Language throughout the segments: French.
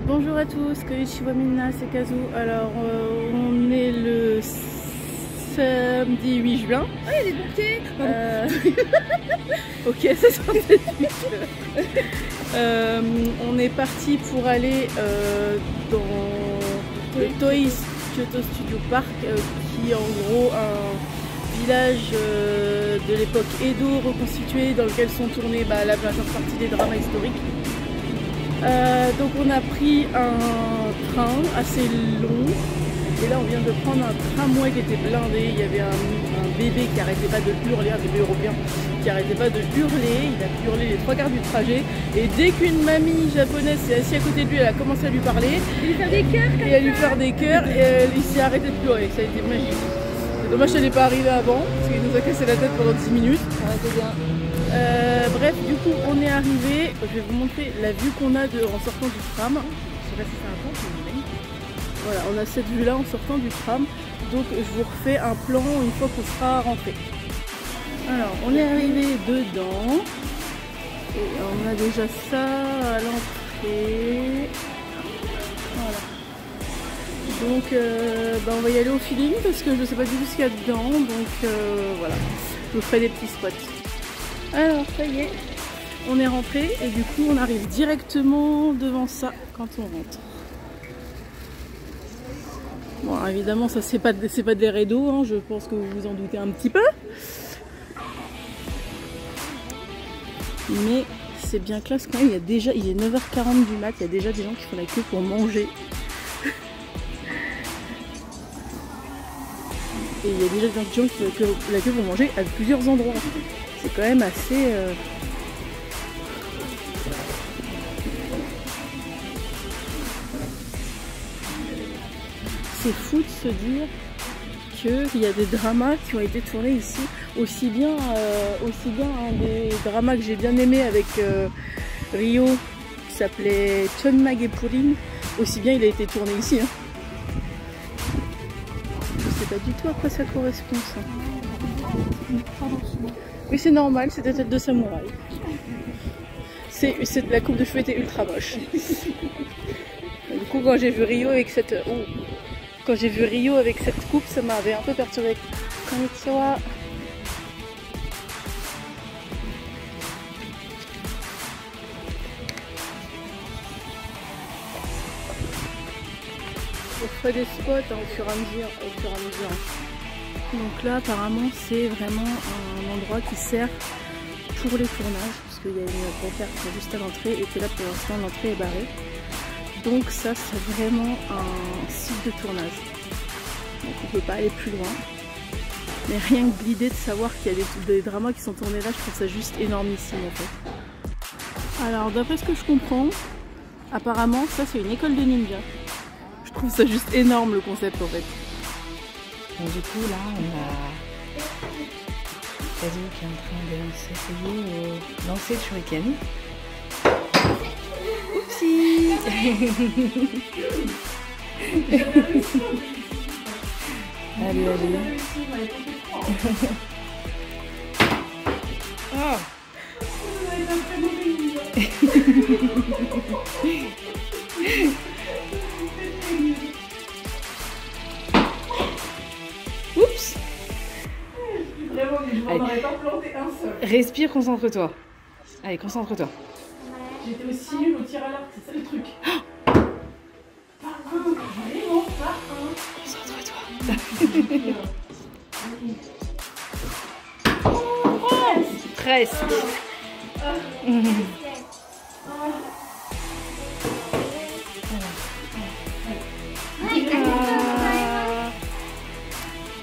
Bonjour à tous, Konnichiwa Minna, c'est Kazu. Alors on est le samedi 8 juin. Ah, il y a des bouquets. Ok, ça sentait on est parti pour aller dans le Toei Kyoto Studio Park, qui est en gros un village de l'époque Edo reconstitué, dans lequel sont tournés la majeure partie des dramas historiques. Donc on a pris un train assez long et là on vient de prendre un tramway qui était blindé. Il y avait un bébé qui arrêtait pas de hurler, un bébé européen qui arrêtait pas de hurler. Il a hurlé les 3 quarts du trajet et dès qu'une mamie japonaise s'est assise à côté de lui, elle a commencé à lui parler Et lui faire des cœurs comme et à lui faire des cœurs et il s'est arrêté de pleurer. Ça a été magique. C'est dommage qu'elle n'est pas arrivée avant parce qu'il nous a cassé la tête pendant 10 minutes. Ah, c'est bien. Bref, du coup on est arrivé, je vais vous montrer la vue qu'on a en sortant du tram. Je sais pas si c'est un plan, mais voilà, on a cette vue là en sortant du tram. Donc je vous refais un plan une fois qu'on sera rentré. Alors on est arrivé dedans et on a déjà ça à l'entrée. Voilà. Donc on va y aller au feeling parce que je sais pas du tout ce qu'il y a dedans. Donc voilà, je vous ferai des petits spots. Alors ça y est, on est rentré et du coup on arrive directement devant ça quand on rentre. Bon alors, évidemment ça c'est pas des rideaux, hein, je pense que vous vous en doutez un petit peu. Mais c'est bien classe quand même, il est 9h40 du mat, il y a déjà des gens qui font la queue pour manger. Et il y a déjà des gens qui font la queue pour manger à plusieurs endroits. C'est quand même assez... C'est fou de se dire qu'il y a des dramas qui ont été tournés ici. Aussi bien un des dramas que j'ai bien aimé avec Ryo, qui s'appelait Chonmage Purin, aussi bien il a été tourné ici. Hein. Je sais pas du tout à quoi ça correspond ça. Oui, c'est normal, c'est des têtes de samouraï. La coupe de cheveux était ultra moche. Du coup, quand j'ai vu Ryo avec cette coupe, ça m'avait un peu perturbée. Konnichiwa. Je ferai des spots au fur et à mesure. Donc là apparemment c'est vraiment un endroit qui sert pour les tournages parce qu'il y a une pancarte juste à l'entrée et que là pour l'instant l'entrée est barrée. Donc ça c'est vraiment un site de tournage. Donc on peut pas aller plus loin. Mais rien que l'idée de savoir qu'il y a des dramas qui sont tournés là, je trouve ça juste énormissime en fait. Alors d'après ce que je comprends, apparemment ça c'est une école de ninja. Je trouve ça juste énorme le concept en fait. Donc, du coup, là, on a Kazu qui est en train de s'essayer au lancer de shuriken. Oupsie. Allez, allez. Oh. Oups. Vraiment, mais je m'en aurais pas planté un seul. Respire, concentre-toi. Allez, concentre-toi. J'étais aussi nulle au tir à l'arc, c'est ça le truc. Pas un, vraiment pas un. Concentre-toi. Presque.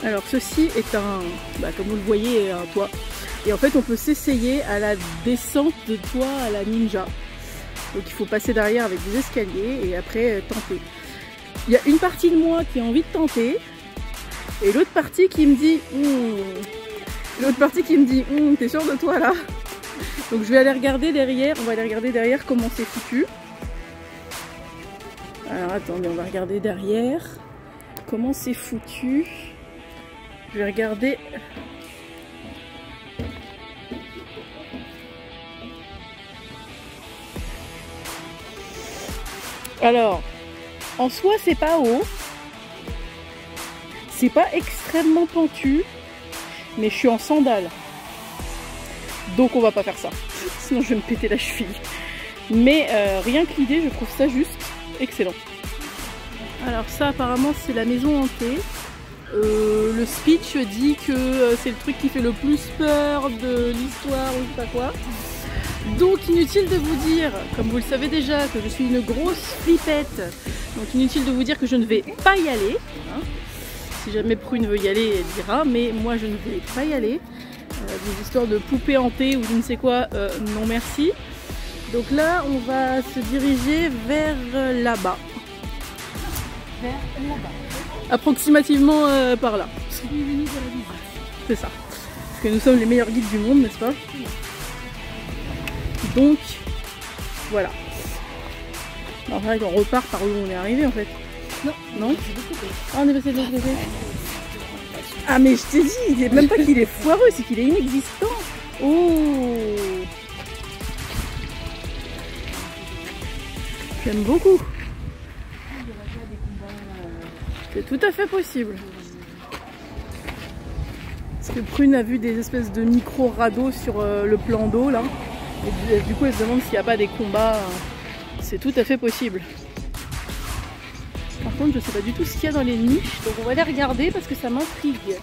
Alors ceci est comme vous le voyez, un toit. Et en fait on peut s'essayer à la descente de toit à la ninja. Donc il faut passer derrière avec des escaliers et après tenter. Il y a une partie de moi qui a envie de tenter et l'autre partie qui me dit t'es sûr de toi là? Donc je vais aller regarder derrière, on va aller regarder derrière comment c'est foutu. Alors attendez, on va regarder derrière comment c'est foutu. Je vais regarder. Alors, en soi, c'est pas haut. C'est pas extrêmement pentu. Mais je suis en sandales. Donc on va pas faire ça. Sinon je vais me péter la cheville. Mais rien que l'idée, je trouve ça juste excellent. Alors ça apparemment c'est la maison hantée. Le speech dit que c'est le truc qui fait le plus peur de l'histoire ou je sais pas quoi. Donc inutile de vous dire, comme vous le savez déjà, que je suis une grosse flippette. Donc inutile de vous dire que je ne vais pas y aller. Hein. Si jamais Prune veut y aller, elle dira, mais moi je ne vais pas y aller. Des histoires de poupées hantées ou je ne sais quoi, non merci. Donc là on va se diriger vers là-bas. Vers là-bas. Approximativement par là. C'est ça. Parce que nous sommes les meilleurs guides du monde, n'est-ce pas? Donc, voilà. Alors là, on repart par où on est arrivé en fait. Non. Non? Ah, on est passé de l'autre côté. Ah mais je t'ai dit, il est même pas qu'il est foireux, c'est qu'il est inexistant. Oh! J'aime beaucoup. C'est tout à fait possible. Parce que Prune a vu des espèces de micro-radeaux sur le plan d'eau là. Et du coup elle se demande s'il n'y a pas des combats. C'est tout à fait possible. Par contre je sais pas du tout ce qu'il y a dans les niches. Donc on va les regarder parce que ça m'intrigue.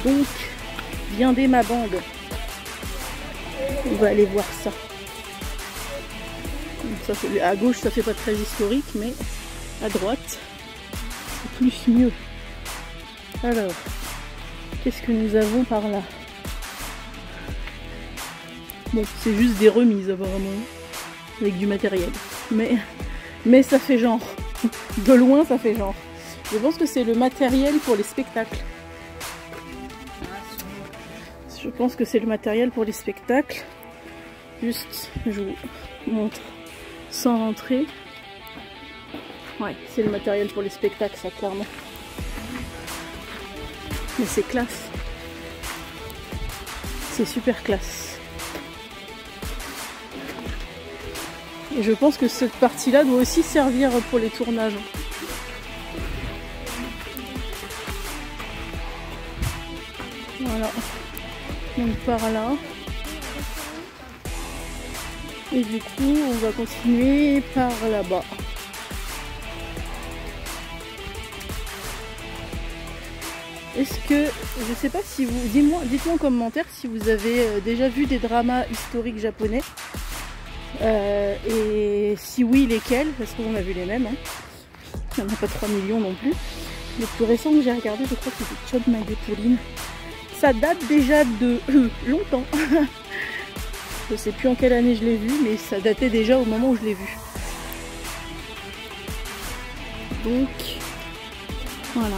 Donc viendez ma bande. On va aller voir ça. Ça fait, à gauche ça fait pas très historique, mais à droite c'est plus mieux. Alors, qu'est-ce que nous avons par là? Bon, c'est juste des remises apparemment, avec du matériel. Mais ça fait genre. De loin ça fait genre. Je pense que c'est le matériel pour les spectacles. Je pense que c'est le matériel pour les spectacles. Juste, je vous montre. Sans rentrer. Ouais, c'est le matériel pour les spectacles, ça, clairement. Mais c'est classe. C'est super classe. Et je pense que cette partie-là doit aussi servir pour les tournages. Voilà. Donc par là. Et du coup, on va continuer par là-bas. Est-ce que, je sais pas si vous, dites-moi en commentaire si vous avez déjà vu des dramas historiques japonais. Et si oui, lesquels, parce qu'on a vu les mêmes. Hein. Il n'y en a pas 3 millions non plus. Le plus récent que j'ai regardé, je crois que c'était Chod Mage Pauline. Ça date déjà de longtemps. Je sais plus en quelle année je l'ai vu, mais ça datait déjà au moment où je l'ai vu. Donc, voilà.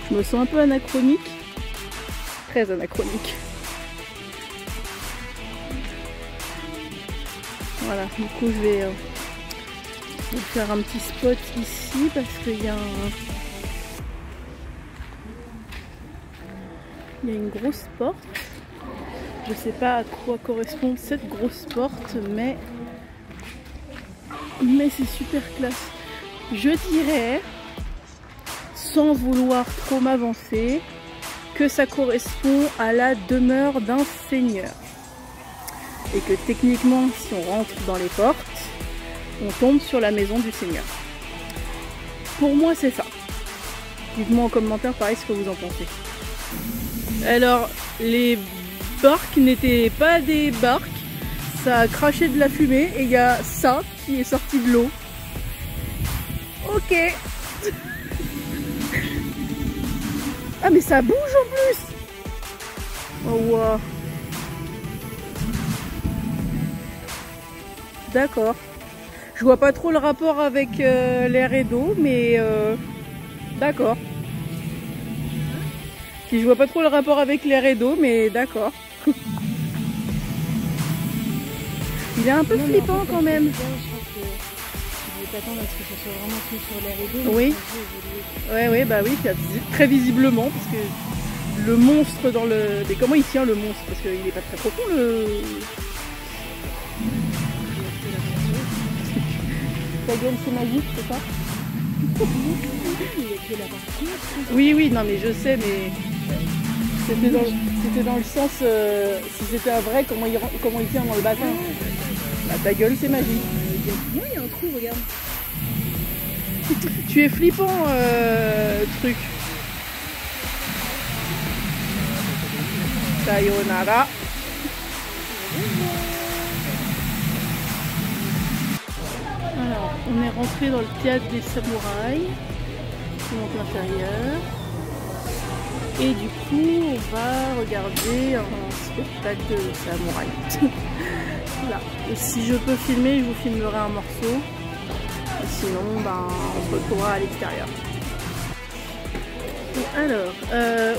Je me sens un peu anachronique. Très anachronique. Voilà, du coup je vais faire un petit spot ici parce qu'il y a une grosse porte. Je sais pas à quoi correspond cette grosse porte, mais c'est super classe. Je dirais, sans vouloir trop m'avancer, que ça correspond à la demeure d'un seigneur. Et que techniquement, si on rentre dans les portes, on tombe sur la maison du seigneur. Pour moi, c'est ça. Dites-moi en commentaire, pareil, ce que vous en pensez. Alors, les barques n'étaient pas des barques. Ça a craché de la fumée et il y a ça qui est sorti de l'eau. Ok. Ah, mais ça bouge en plus. Oh, wow. D'accord. Je vois pas trop le rapport avec l'air et d'eau, mais d'accord. Je vois pas trop le rapport avec l'air et d'eau, mais d'accord. Il est un peu flippant quand même. Je pense que tu voulais t'attendre à ce que ça soit vraiment que sur l'air et d'eau. Oui. Ouais, bah oui, très visiblement, parce que le monstre dans le... Mais comment il tient le monstre? Parce qu'il n'est pas très profond le... Ta gueule c'est magique, c'est ça? Oui, oui, non mais je sais, mais c'était dans le sens, si c'était un vrai, comment il tient dans le bassin. Bah, ta gueule c'est magique. Non, il y a un trou, regarde. Tu es flippant, truc. Sayonara. Alors, on est rentré dans le théâtre des samouraïs, donc l'intérieur. Et du coup, on va regarder un spectacle de samouraï. Voilà. Et si je peux filmer, je vous filmerai un morceau. Et sinon, ben, on se retrouvera à l'extérieur. Alors,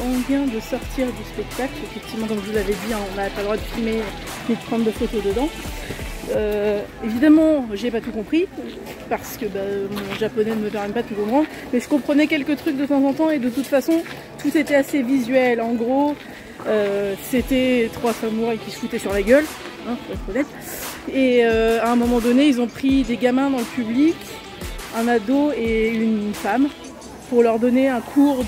on vient de sortir du spectacle. Effectivement, comme je vous l'avais dit, on n'a pas le droit de filmer ni de prendre de photos dedans. Évidemment, j'ai pas tout compris parce que mon japonais ne me permet pas de tout comprendre, mais je comprenais quelques trucs de temps en temps et de toute façon, tout était assez visuel. En gros, c'était 3 samouraïs qui se foutaient sur la gueule, hein, faut être honnête. Et à un moment donné, ils ont pris des gamins dans le public, un ado et une femme, pour leur donner un cours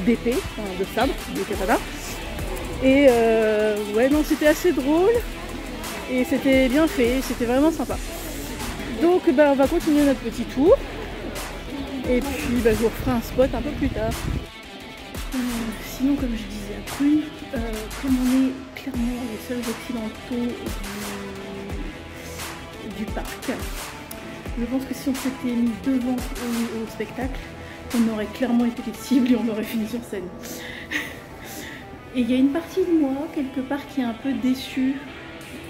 d'épée, de sabre, de katana. Et ouais, non, c'était assez drôle et c'était bien fait, c'était vraiment sympa. Donc on va continuer notre petit tour et puis je vous referai un spot un peu plus tard. Sinon, comme je disais à Prune, comme on est clairement les seuls occidentaux du parc, je pense que si on s'était mis devant au spectacle, on aurait clairement été les cibles et on aurait fini sur scène. Et il y a une partie de moi, quelque part, qui est un peu déçue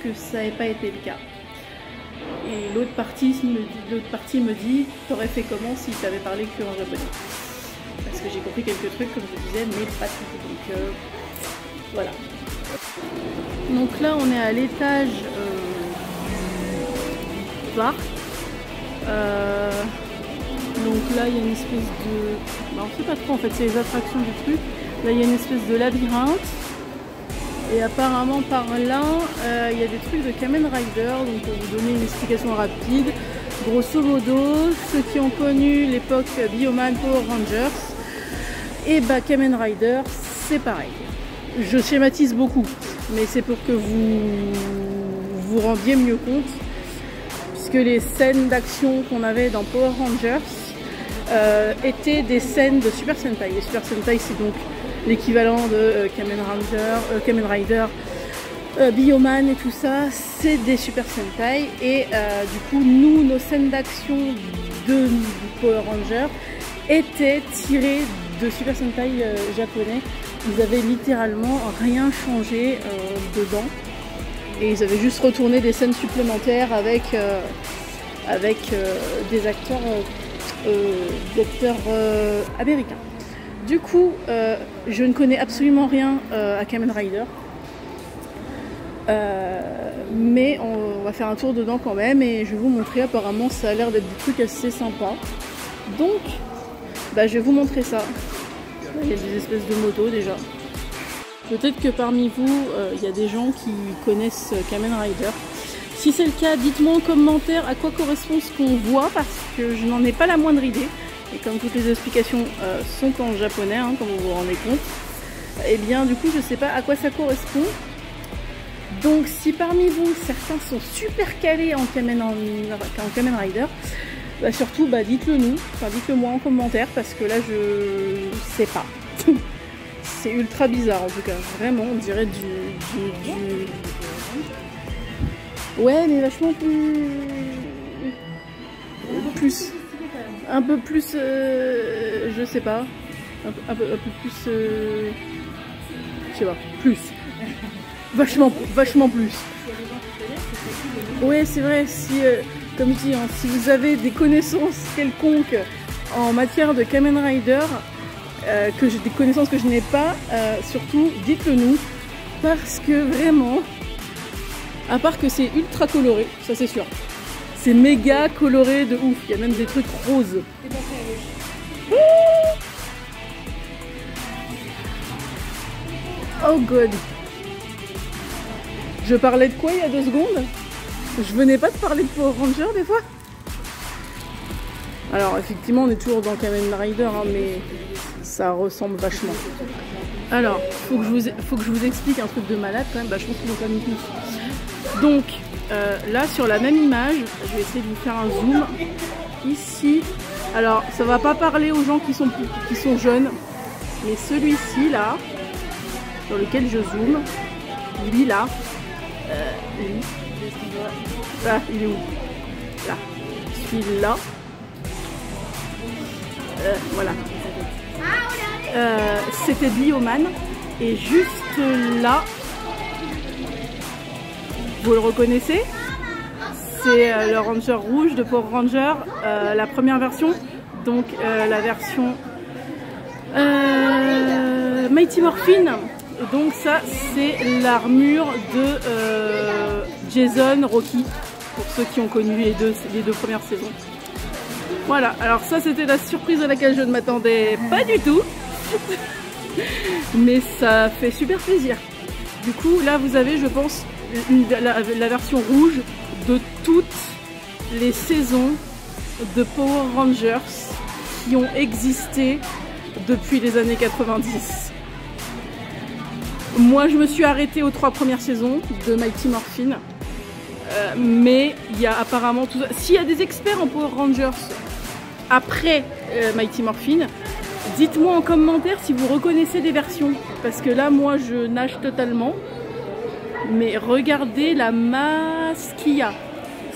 que ça n'ait pas été le cas. Et l'autre partie me dit, t'aurais fait comment si tu avais parlé que en japonais? Parce que j'ai compris quelques trucs, comme je disais, mais pas tout. Donc voilà. Donc là, on est à l'étage du parc. Donc là, il y a une espèce de... on ne sait pas trop, en fait, c'est les attractions du truc. Là, il y a une espèce de labyrinthe. Et apparemment, par là, il y a des trucs de Kamen Rider. Donc, pour vous donner une explication rapide, grosso modo, ceux qui ont connu l'époque Bioman, Power Rangers, et Kamen Rider, c'est pareil. Je schématise beaucoup, mais c'est pour que vous vous rendiez mieux compte. Puisque les scènes d'action qu'on avait dans Power Rangers étaient des scènes de Super Sentai. Les Super Sentai, c'est donc l'équivalent de Kamen Rider, Bioman et tout ça, c'est des Super Sentai. Et du coup, nous, nos scènes d'action de Power Rangers étaient tirées de Super Sentai japonais. Ils avaient littéralement rien changé dedans. Et ils avaient juste retourné des scènes supplémentaires avec des acteurs américains. Du coup, je ne connais absolument rien à Kamen Rider. Mais on va faire un tour dedans quand même et je vais vous montrer. Apparemment, ça a l'air d'être des trucs assez sympas. Donc, je vais vous montrer ça. Il y a des espèces de motos déjà. Peut-être que parmi vous, il y a des gens qui connaissent Kamen Rider. Si c'est le cas, dites-moi en commentaire à quoi correspond ce qu'on voit, parce que je n'en ai pas la moindre idée. Et comme toutes les explications sont en japonais, hein, comme vous vous rendez compte, et bien du coup je ne sais pas à quoi ça correspond. Donc si parmi vous, certains sont super calés en Kamen Rider, surtout dites-le nous, enfin dites-le moi en commentaire, parce que là je sais pas. C'est ultra bizarre en tout cas, vraiment on dirait du... Ouais, mais vachement un peu plus, je sais pas, un peu plus, je sais pas, plus, vachement plus. Ouais, c'est vrai, si, comme je dis, hein, si vous avez des connaissances quelconques en matière de Kamen Rider, des connaissances que je n'ai pas, surtout dites-le nous, parce que vraiment, à part que c'est ultra coloré, ça c'est sûr. C'est méga coloré de ouf, il y a même des trucs roses. Oh god. Je parlais de quoi il y a 2 secondes? Je venais pas de parler de Power Ranger des fois? Alors effectivement on est toujours dans Kamen Rider hein, mais ça ressemble vachement. Alors, faut que je vous explique un truc de malade quand même, bah, je pense qu'ils l'ont pas mis tous. Donc là sur la même image, je vais essayer de vous faire un zoom. Ici, alors ça va pas parler aux gens qui sont jeunes, mais celui-ci là, sur lequel je zoome, lui là, lui, ah, il est où? Là, celui-là. Voilà. C'était Bioman et juste là, vous le reconnaissez? C'est le Ranger rouge de Power Ranger, la première version, donc la version Mighty Morphin. Donc ça c'est l'armure de Jason Rocky, pour ceux qui ont connu les deux premières saisons. Voilà, alors ça c'était la surprise à laquelle je ne m'attendais pas du tout. Mais ça fait super plaisir. Du coup là vous avez je pense la version rouge de toutes les saisons de Power Rangers qui ont existé depuis les années 90. Moi je me suis arrêtée aux 3 premières saisons de Mighty Morphin. Mais il y a apparemment tout ça. S'il y a des experts en Power Rangers après Mighty Morphin, dites-moi en commentaire si vous reconnaissez des versions. Parce que là, moi, je nage totalement. Mais regardez la masse qu'il y a.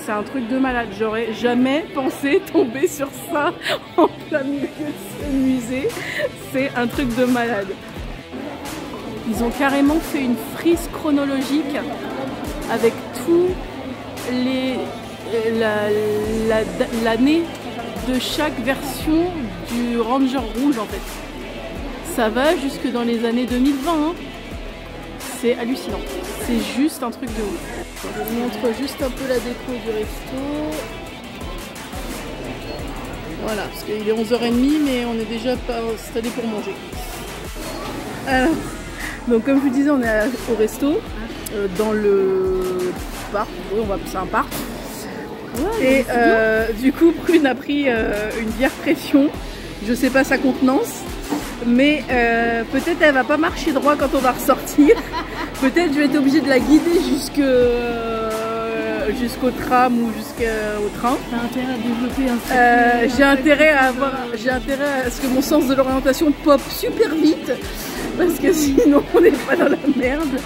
C'est un truc de malade. J'aurais jamais pensé tomber sur ça en plein milieu de ce musée. C'est un truc de malade. Ils ont carrément fait une frise chronologique avec tout l'année de chaque version du Ranger rouge en fait. Ça va jusque dans les années 2020 hein. C'est hallucinant, c'est juste un truc de ouf. Je vous montre juste un peu la déco du resto. Voilà, parce qu'il est 11h30 mais on est déjà pas installé pour manger. Alors, donc comme je vous disais on est au resto dans le parc, oui, c'est un parc. Ouais, et du coup Prune a pris une bière pression, je sais pas sa contenance, mais peut-être elle va pas marcher droit quand on va ressortir. Peut-être je vais être obligée de la guider jusqu'au tram ou jusqu'au train. T'as intérêt à développer un j'ai intérêt à ce que mon sens de l'orientation pop super vite, parce que sinon on n'est pas dans la merde.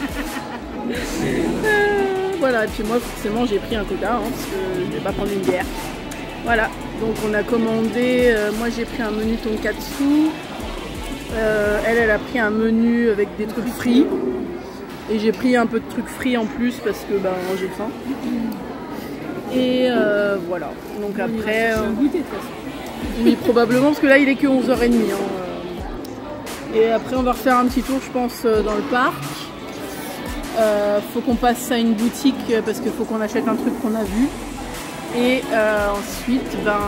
Voilà, et puis moi forcément j'ai pris un coca hein, parce que je vais pas prendre une bière. Voilà, donc on a commandé, moi j'ai pris un menu tonkatsu, elle a pris un menu avec des trucs frits, et j'ai pris un peu de trucs frits en plus parce que ben, j'ai faim. Et voilà, donc après... oui, probablement, parce que là il est que 11h30. Hein, et après on va refaire un petit tour je pense dans le parc. Faut qu'on passe à une boutique parce qu'il faut qu'on achète un truc qu'on a vu. Et ensuite, ben,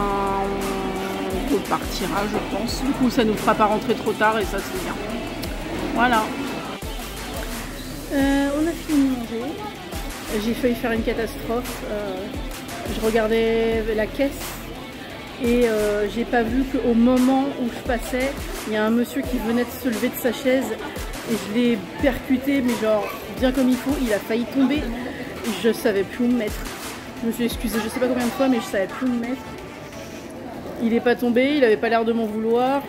on repartira, je pense. Du coup, ça nous fera pas rentrer trop tard et ça, c'est bien. Voilà. On a fini de manger. J'ai failli faire une catastrophe. Je regardais la caisse et j'ai pas vu qu'au moment où je passais, il y a un monsieur qui venait de se lever de sa chaise et je l'ai percuté, mais genre bien comme il faut. Il a failli tomber. Je savais plus où me mettre. Je me suis excusée, je sais pas combien de fois, mais je savais plus où me mettre. Il est pas tombé, il avait pas l'air de m'en vouloir,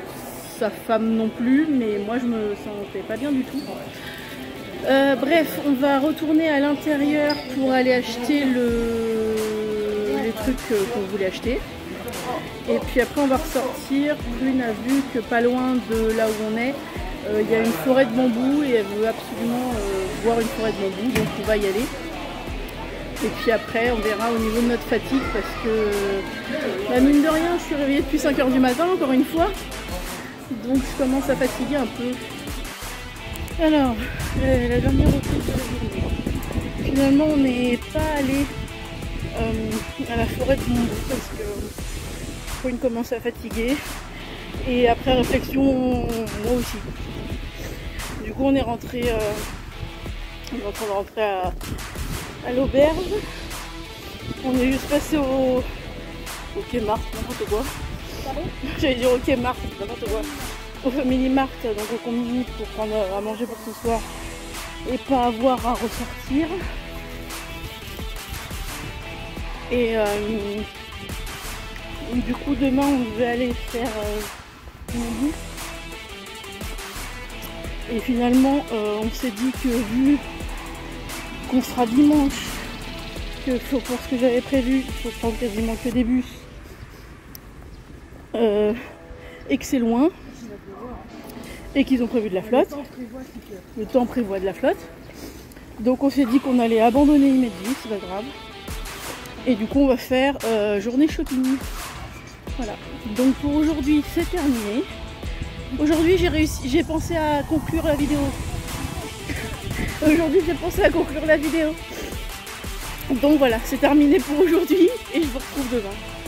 sa femme non plus, mais moi je me sentais pas bien du tout. Bref, on va retourner à l'intérieur pour aller acheter les trucs qu'on voulait acheter. Et puis après on va ressortir. Prune a vu que pas loin de là où on est, il y a une forêt de bambou et elle veut absolument voir une forêt de bambou, donc on va y aller. Et puis après on verra au niveau de notre fatigue parce que bah, mine de rien je suis réveillée depuis 5 h du matin encore une fois. Donc je commence à fatiguer un peu. Alors, la dernière reprise de la journée. Finalement on n'est pas allé à la forêt de bambou parce que Prune commence à fatiguer. Et après réflexion, moi aussi. du coup on est rentré, on est en train de rentrer à l'auberge. On est juste passé au Quai Mart, n'importe quoi. J'allais dire au Quai Mart, n'importe quoi. Au Family Mart, donc au combini pour prendre à manger pour ce soir et pas avoir à ressortir. Et du coup demain on devait aller faire une bouffe. Et finalement on s'est dit que vu qu'on sera dimanche, que pour ce que j'avais prévu, il faut prendre quasiment que des bus et que c'est loin et qu'ils ont prévu de la flotte. Le temps prévoit de la flotte. Donc on s'est dit qu'on allait abandonner Imedji, c'est pas grave. Et du coup on va faire journée shopping. Voilà. Donc pour aujourd'hui c'est terminé. Aujourd'hui j'ai pensé à conclure la vidéo. Aujourd'hui j'ai pensé à conclure la vidéo. Donc voilà, c'est terminé pour aujourd'hui et je vous retrouve demain.